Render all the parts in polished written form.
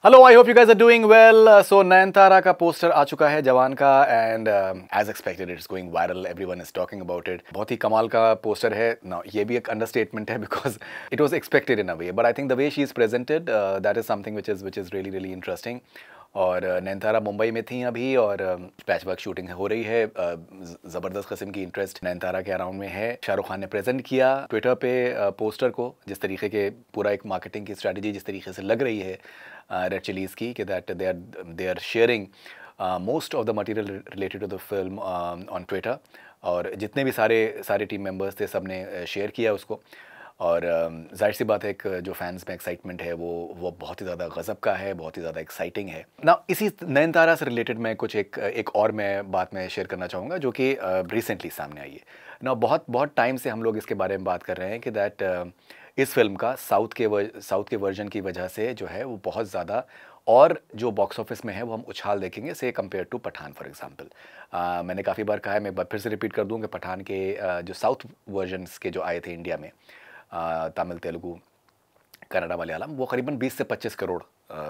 Hello, I hope you guys are doing well. So Nayanthara का poster आ चुका है जवान का and as expected it's going viral, everyone is talking about it. बहुत ही कमाल का पोस्टर है ना, ये भी एक अंडरस्टेटमेंट है because it was expected in a way, but I think the way she is presented that is something which is really really interesting. और नयनतारा मुंबई में थी अभी और पैच वर्क शूटिंग हो रही है। ज़बरदस्त किस्म की इंटरेस्ट नयनतारा के अराउंड में है। शाहरुख खान ने प्रेजेंट किया ट्विटर पे पोस्टर को, जिस तरीके के पूरा एक मार्केटिंग की स्ट्रैटेजी जिस तरीके से लग रही है रेड चिलीज़ की, कि that they are sharing most of the material related to the film on Twitter. और जितने भी सारे टीम मेंबर्स थे सब ने शेयर किया उसको। और जाहिर सी बात है, एक जो फैंस में एक्साइटमेंट है वो बहुत ही ज़्यादा गज़ब का है, बहुत ही ज़्यादा एक्साइटिंग है ना। इसी नयनतारा से रिलेटेड मैं कुछ एक और मैं बात में शेयर करना चाहूँगा जो कि रिसेंटली सामने आई है ना। बहुत बहुत टाइम से हम लोग इसके बारे में बात कर रहे हैं कि दैट इस फिल्म का साउथ के वर्जन की वजह से जो है वो बहुत ज़्यादा, और जो बॉक्स ऑफिस में है वो हम उछाल देखेंगे से compare to Pathaan for example. मैंने काफ़ी बार कहा है, मैं एक बार फिर से रिपीट कर दूँ कि पठान के जो साउथ वर्जन्स के जो आए थे इंडिया में, तमिल, तेलुगु, कन्नड़ा, मलयालम, वो करीबन 20 से 25 करोड़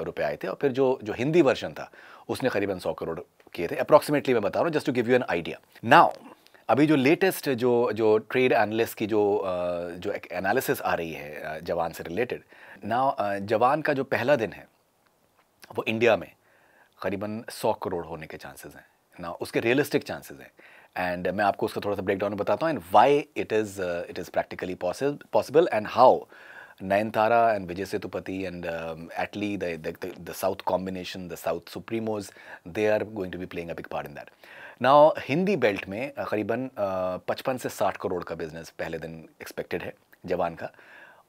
रुपए आए थे। और फिर जो हिंदी वर्जन था उसने करीबन 100 करोड़ किए थे अप्रॉक्सीमेटली, मैं बता रहा हूँ just to give you an idea. Now अभी जो लेटेस्ट जो ट्रेड एनालिस्ट की जो एक एनालिसिस आ रही है जवान से रिलेटेड, नाउ जवान का जो पहला दिन है वो इंडिया में करीबन 100 करोड़ होने के चांसेस हैं ना, उसके रियलिस्टिक चांसेस हैं। एंड मैं आपको उसका थोड़ा सा ब्रेक डाउन बताता हूँ and why it is practically possible and how Nayantara and Vijay Sethupathi and Atlee, the South combination, the South Supremos, they are going to be playing a big part in that. Now, Hindi belt में करीबन 55 से 60 करोड़ का business पहले दिन expected है जवान का,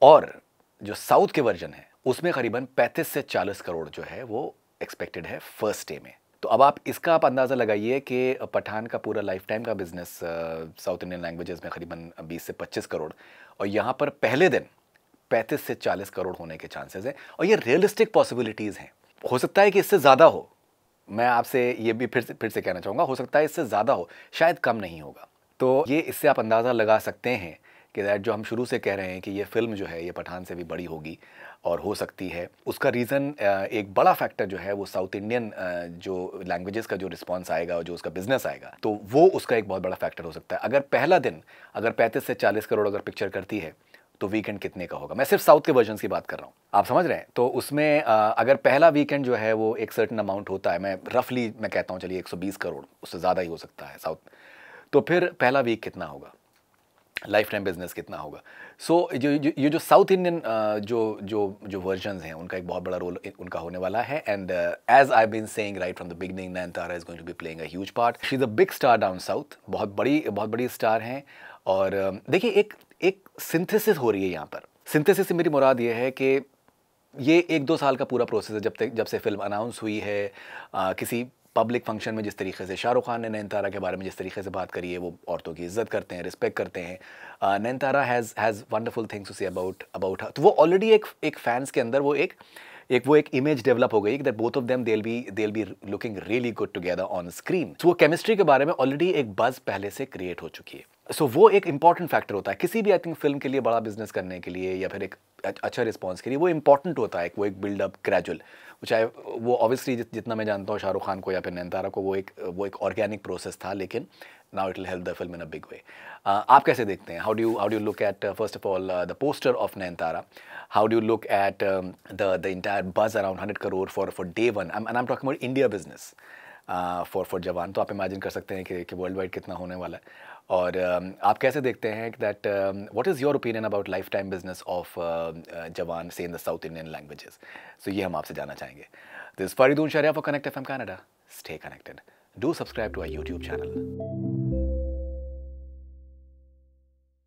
और जो साउथ के वर्जन है उसमें करीबन 35 से 40 करोड़ जो है वो एक्सपेक्टेड है फर्स्ट डे में। तो अब आप अंदाज़ा लगाइए कि पठान का पूरा लाइफ टाइम का बिजनेस साउथ इंडियन लैंग्वेजेस में करीबन 20 से 25 करोड़, और यहाँ पर पहले दिन 35 से 40 करोड़ होने के चांसेस हैं। और ये रियलिस्टिक पॉसिबिलिटीज़ हैं। हो सकता है कि इससे ज़्यादा हो, मैं आपसे ये भी फिर से कहना चाहूँगा, हो सकता है इससे ज़्यादा हो, शायद कम नहीं होगा। तो ये इससे आप अंदाज़ा लगा सकते हैं कि दैट जो हम शुरू से कह रहे हैं कि ये फिल्म जो है ये पठान से भी बड़ी होगी और हो सकती है। उसका रीज़न, एक बड़ा फैक्टर जो है वो साउथ इंडियन जो लैंग्वेजेस का जो रिस्पॉन्स आएगा और जो उसका बिजनेस आएगा, तो वो उसका एक बहुत बड़ा फैक्टर हो सकता है। अगर पहला दिन अगर 35 से 40 करोड़ अगर पिक्चर करती है तो वीकेंड कितने का होगा। मैं सिर्फ साउथ के वर्जन की बात कर रहा हूँ, आप समझ रहे हैं। तो उसमें अगर पहला वीकेंड जो है वो एक सर्टेन अमाउंट होता है, मैं रफली मैं कहता हूँ चलिए 120 करोड़, उससे ज़्यादा ही हो सकता है साउथ, तो फिर पहला वीक कितना होगा, लाइफ टाइम बिजनेस कितना होगा। सो ये जो साउथ इंडियन जो वर्जन्स हैं उनका एक बहुत बड़ा रोल उनका होने वाला है। And as I been saying right from the beginning, Nayanthara is going to be playing a huge part. She is a big star down south, बहुत बड़ी स्टार हैं। और देखिए एक सिंथेसिस हो रही है यहाँ पर। सिंथेसिस से मेरी मुराद ये है कि ये 1-2 साल का पूरा प्रोसेस है जब से फिल्म अनाउंस हुई है। किसी पब्लिक फंक्शन में जिस तरीके से शाहरुख खान ने नयनतारा के बारे में जिस तरीके से बात करी है, वो औरतों की इज्जत करते हैं, रिस्पेक्ट करते हैं। Nayanthara has wonderful things to say about her. तो वो ऑलरेडी एक फैंस के अंदर वो एक इमेज डेवलप हो गई कि that both of them they'll be looking really good together on screen। So वो केमिस्ट्री के बारे में ऑलरेडी एक बज़ पहले से क्रिएट हो चुकी है। सो वो एक इंपॉर्टेंट फैक्टर होता है किसी भी आई थिंक फिल्म के लिए, बड़ा बिजनेस करने के लिए या फिर एक अच्छा रिस्पॉन्स के लिए। वो इंपॉर्टेंट होता है, वो एक बिल्डअप ग्रेजुअल, चाहे वो ऑब्वियसली जितना मैं जानता हूँ शाहरुख खान को या फिर नयनतारा को, वो एक ऑर्गेनिक प्रोसेस था, लेकिन now it will help the film in a big way. आप कैसे देखते हैं? How do you look at first of all the poster of Nayanthara? How do you look at the entire buzz around 100 crore for day one? And I'm talking about India business for जवान। तो आप imagine कर सकते हैं कि world wide कितना होने वाला है। और आप कैसे देखते हैं that what is your opinion about lifetime business of Jawan से in the south Indian languages? So ये हम आपसे जानना चाहेंगे। This Fereydoon Shariya for Connect FM Canada. Stay connected, do subscribe to our YouTube channel.